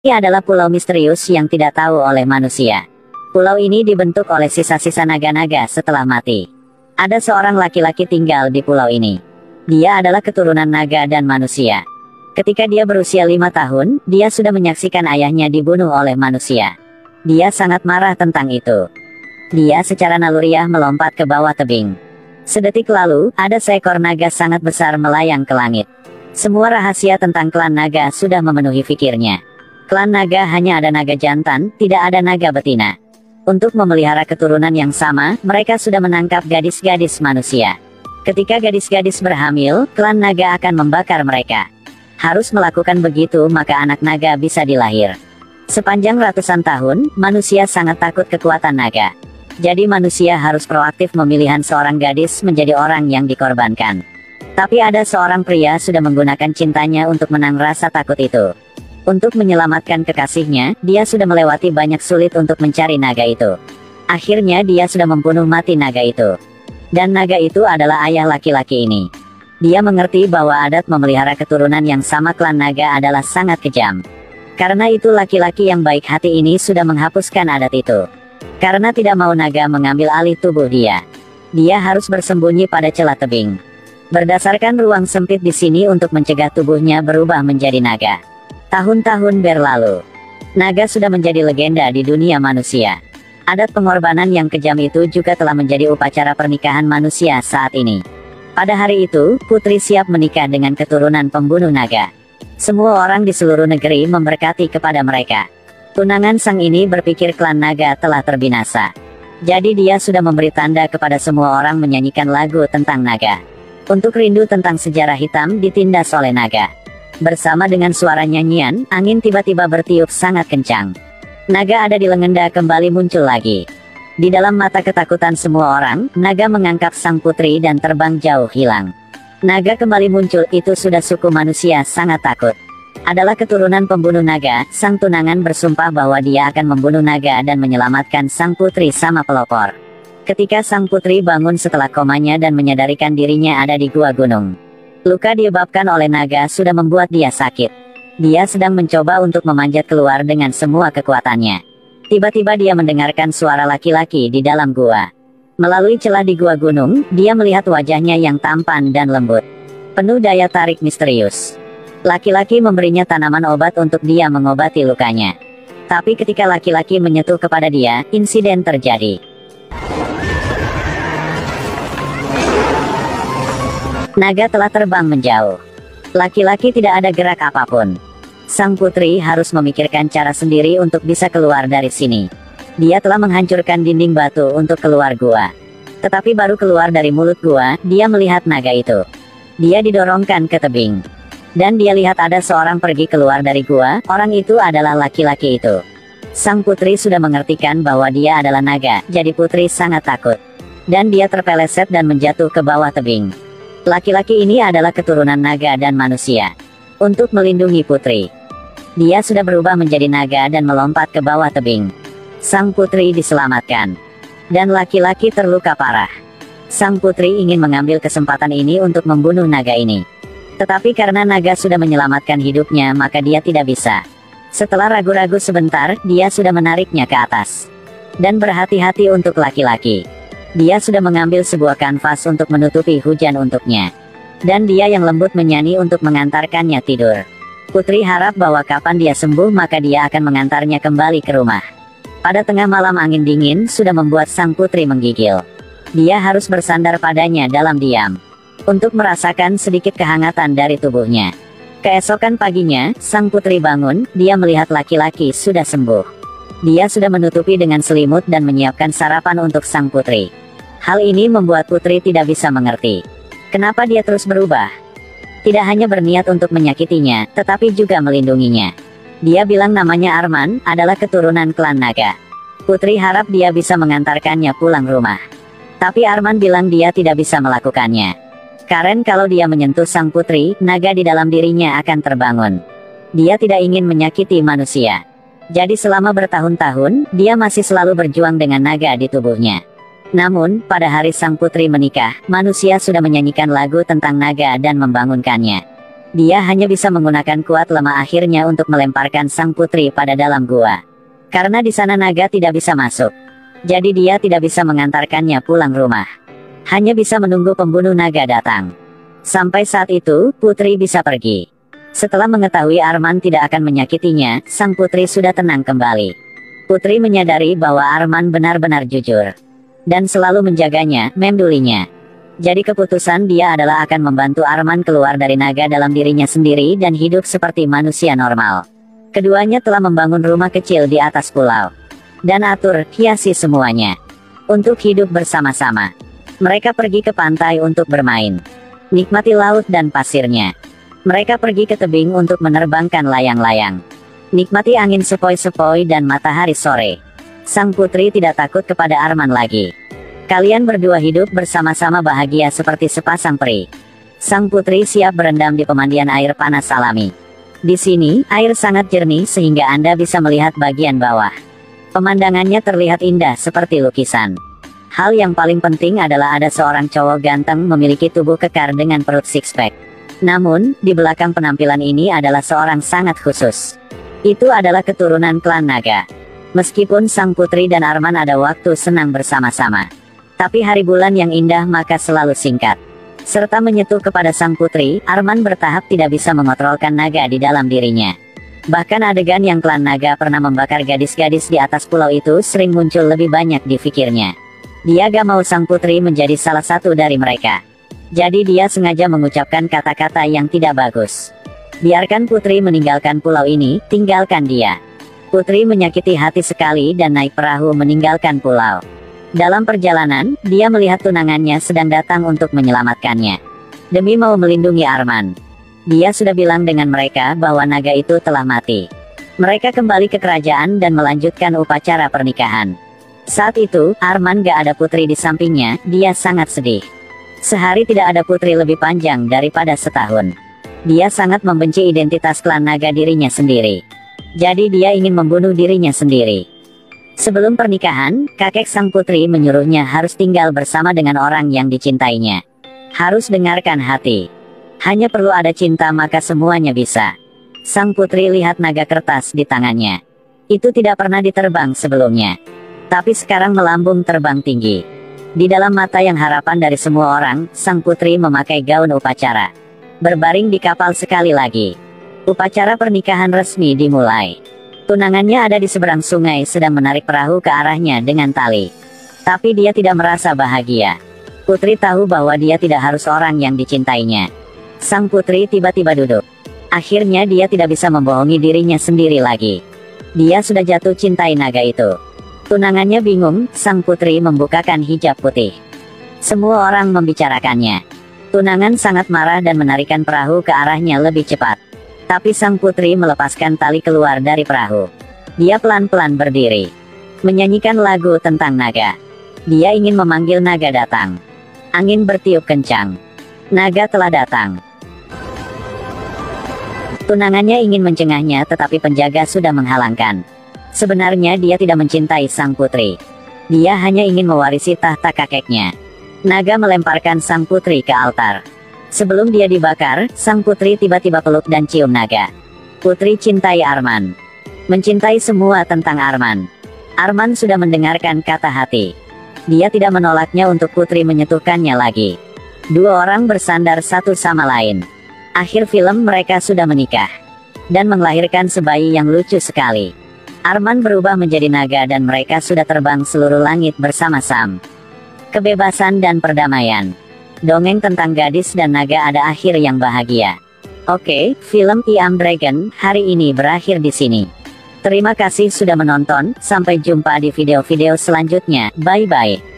Ini adalah pulau misterius yang tidak tahu oleh manusia. Pulau ini dibentuk oleh sisa-sisa naga-naga setelah mati. Ada seorang laki-laki tinggal di pulau ini. Dia adalah keturunan naga dan manusia. Ketika dia berusia 5 tahun, dia sudah menyaksikan ayahnya dibunuh oleh manusia. Dia sangat marah tentang itu. Dia secara naluriah melompat ke bawah tebing. Sedetik lalu, ada seekor naga sangat besar melayang ke langit. Semua rahasia tentang klan naga sudah memenuhi pikirnya. Klan naga hanya ada naga jantan, tidak ada naga betina. Untuk memelihara keturunan yang sama, mereka sudah menangkap gadis-gadis manusia. Ketika gadis-gadis berhamil, klan naga akan membakar mereka. Harus melakukan begitu maka anak naga bisa dilahir. Sepanjang ratusan tahun, manusia sangat takut kekuatan naga. Jadi manusia harus proaktif memilih seorang gadis menjadi orang yang dikorbankan. Tapi ada seorang pria sudah menggunakan cintanya untuk menang rasa takut itu. Untuk menyelamatkan kekasihnya, dia sudah melewati banyak sulit untuk mencari naga itu. Akhirnya dia sudah membunuh mati naga itu. Dan naga itu adalah ayah laki-laki ini. Dia mengerti bahwa adat memelihara keturunan yang sama klan naga adalah sangat kejam. Karena itu laki-laki yang baik hati ini sudah menghapuskan adat itu. Karena tidak mau naga mengambil alih tubuh dia. Dia harus bersembunyi pada celah tebing. Berdasarkan ruang sempit di sini untuk mencegah tubuhnya berubah menjadi naga. Tahun-tahun berlalu. Naga sudah menjadi legenda di dunia manusia. Adat pengorbanan yang kejam itu juga telah menjadi upacara pernikahan manusia saat ini. Pada hari itu, putri siap menikah dengan keturunan pembunuh naga. Semua orang di seluruh negeri memberkati kepada mereka. Tunangan sang ini berpikir klan naga telah terbinasa. Jadi dia sudah memberi tanda kepada semua orang menyanyikan lagu tentang naga. Untuk rindu tentang sejarah hitam ditindas oleh naga. Bersama dengan suara nyanyian, angin tiba-tiba bertiup sangat kencang. Naga ada di legenda kembali muncul lagi. Di dalam mata ketakutan semua orang, naga mengangkat sang putri dan terbang jauh hilang. Naga kembali muncul itu sudah suku manusia sangat takut. Adalah keturunan pembunuh naga, sang tunangan bersumpah bahwa dia akan membunuh naga dan menyelamatkan sang putri sama pelopor. Ketika sang putri bangun setelah komanya dan menyadarikan dirinya ada di gua gunung. Luka disebabkan oleh naga sudah membuat dia sakit. Dia sedang mencoba untuk memanjat keluar dengan semua kekuatannya. Tiba-tiba dia mendengarkan suara laki-laki di dalam gua. Melalui celah di gua gunung, dia melihat wajahnya yang tampan dan lembut. Penuh daya tarik misterius. Laki-laki memberinya tanaman obat untuk dia mengobati lukanya. Tapi ketika laki-laki menyentuh kepada dia, insiden terjadi. Naga telah terbang menjauh. Laki-laki tidak ada gerak apapun. Sang putri harus memikirkan cara sendiri untuk bisa keluar dari sini. Dia telah menghancurkan dinding batu untuk keluar gua. Tetapi baru keluar dari mulut gua, dia melihat naga itu. Dia didorongkan ke tebing. Dan dia lihat ada seorang pergi keluar dari gua, orang itu adalah laki-laki itu. Sang putri sudah mengertikan bahwa dia adalah naga, jadi putri sangat takut. Dan dia terpeleset dan menjatuh ke bawah tebing. Laki-laki ini adalah keturunan naga dan manusia. Untuk melindungi putri, dia sudah berubah menjadi naga dan melompat ke bawah tebing. Sang putri diselamatkan. Dan laki-laki terluka parah. Sang putri ingin mengambil kesempatan ini untuk membunuh naga ini. Tetapi karena naga sudah menyelamatkan hidupnya maka dia tidak bisa. Setelah ragu-ragu sebentar, dia sudah menariknya ke atas. Dan berhati-hati untuk laki-laki. Dia sudah mengambil sebuah kanvas untuk menutupi hujan untuknya. Dan dia yang lembut menyanyi untuk mengantarkannya tidur. Putri harap bahwa kapan dia sembuh maka dia akan mengantarnya kembali ke rumah. Pada tengah malam angin dingin sudah membuat sang putri menggigil. Dia harus bersandar padanya dalam diam. Untuk merasakan sedikit kehangatan dari tubuhnya. Keesokan paginya, sang putri bangun, dia melihat laki-laki sudah sembuh. Dia sudah menutupi dengan selimut dan menyiapkan sarapan untuk sang putri. Hal ini membuat putri tidak bisa mengerti. Kenapa dia terus berubah? Tidak hanya berniat untuk menyakitinya, tetapi juga melindunginya. Dia bilang namanya Arman, adalah keturunan klan naga. Putri harap dia bisa mengantarkannya pulang rumah. Tapi Arman bilang dia tidak bisa melakukannya. Karena kalau dia menyentuh sang putri, naga di dalam dirinya akan terbangun. Dia tidak ingin menyakiti manusia. Jadi selama bertahun-tahun, dia masih selalu berjuang dengan naga di tubuhnya. Namun, pada hari sang putri menikah, manusia sudah menyanyikan lagu tentang naga dan membangunkannya. Dia hanya bisa menggunakan kuat lemah akhirnya untuk melemparkan sang putri pada dalam gua. Karena di sana naga tidak bisa masuk. Jadi dia tidak bisa mengantarkannya pulang rumah. Hanya bisa menunggu pembunuh naga datang. Sampai saat itu, putri bisa pergi. Setelah mengetahui Arman tidak akan menyakitinya, sang putri sudah tenang kembali. Putri menyadari bahwa Arman benar-benar jujur. Dan selalu menjaganya, memdulinya. Jadi keputusan dia adalah akan membantu Arman keluar dari naga dalam dirinya sendiri dan hidup seperti manusia normal. Keduanya telah membangun rumah kecil di atas pulau. Dan atur, hiasi semuanya. Untuk hidup bersama-sama. Mereka pergi ke pantai untuk bermain. Nikmati laut dan pasirnya. Mereka pergi ke tebing untuk menerbangkan layang-layang. Nikmati angin sepoi-sepoi dan matahari sore. Sang putri tidak takut kepada Arman lagi. Kalian berdua hidup bersama-sama bahagia seperti sepasang peri. Sang putri siap berendam di pemandian air panas alami. Di sini, air sangat jernih sehingga Anda bisa melihat bagian bawah. Pemandangannya terlihat indah seperti lukisan. Hal yang paling penting adalah ada seorang cowok ganteng memiliki tubuh kekar dengan perut six-pack. Namun, di belakang penampilan ini adalah seorang sangat khusus. Itu adalah keturunan klan naga. Meskipun sang putri dan Arman ada waktu senang bersama-sama. Tapi hari bulan yang indah maka selalu singkat. Serta menyentuh kepada sang putri, Arman bertahap tidak bisa mengontrolkan naga di dalam dirinya. Bahkan adegan yang klan naga pernah membakar gadis-gadis di atas pulau itu sering muncul lebih banyak di pikirnya. Dia gak mau sang putri menjadi salah satu dari mereka. Jadi dia sengaja mengucapkan kata-kata yang tidak bagus. Biarkan putri meninggalkan pulau ini, tinggalkan dia. Putri menyakiti hati sekali dan naik perahu meninggalkan pulau. Dalam perjalanan, dia melihat tunangannya sedang datang untuk menyelamatkannya. Demi mau melindungi Arman. Dia sudah bilang dengan mereka bahwa naga itu telah mati. Mereka kembali ke kerajaan dan melanjutkan upacara pernikahan. Saat itu, Arman gak ada putri di sampingnya, dia sangat sedih. Sehari tidak ada putri lebih panjang daripada setahun. Dia sangat membenci identitas klan naga dirinya sendiri. Jadi dia ingin membunuh dirinya sendiri. Sebelum pernikahan, kakek sang putri menyuruhnya harus tinggal bersama dengan orang yang dicintainya. Harus dengarkan hati. Hanya perlu ada cinta maka semuanya bisa. Sang putri lihat naga kertas di tangannya. Itu tidak pernah diterbang sebelumnya. Tapi sekarang melambung terbang tinggi. Di dalam mata yang harapan dari semua orang, sang putri memakai gaun upacara. Berbaring di kapal sekali lagi. Upacara pernikahan resmi dimulai. Tunangannya ada di seberang sungai sedang menarik perahu ke arahnya dengan tali. Tapi dia tidak merasa bahagia. Putri tahu bahwa dia tidak harus orang yang dicintainya. Sang putri tiba-tiba duduk. Akhirnya dia tidak bisa membohongi dirinya sendiri lagi. Dia sudah jatuh cintai naga itu. Tunangannya bingung, sang putri membukakan hijab putih. Semua orang membicarakannya. Tunangan sangat marah dan menarikan perahu ke arahnya lebih cepat. Tapi sang putri melepaskan tali keluar dari perahu. Dia pelan-pelan berdiri. Menyanyikan lagu tentang naga. Dia ingin memanggil naga datang. Angin bertiup kencang. Naga telah datang. Tunangannya ingin mencengahnya tetapi penjaga sudah menghalangkan. Sebenarnya dia tidak mencintai sang putri. Dia hanya ingin mewarisi tahta kakeknya. Naga melemparkan sang putri ke altar. Sebelum dia dibakar, sang putri tiba-tiba peluk dan cium naga. Putri cintai Arman. Mencintai semua tentang Arman. Arman sudah mendengarkan kata hati. Dia tidak menolaknya untuk putri menyentuhkannya lagi. Dua orang bersandar satu sama lain. Akhir film mereka sudah menikah. Dan melahirkan sebayi yang lucu sekali. Arman berubah menjadi naga dan mereka sudah terbang seluruh langit bersama Sam. Kebebasan dan perdamaian. Dongeng tentang gadis dan naga ada akhir yang bahagia. Oke, film I Am Dragon hari ini berakhir di sini. Terima kasih sudah menonton, sampai jumpa di video-video selanjutnya, bye-bye.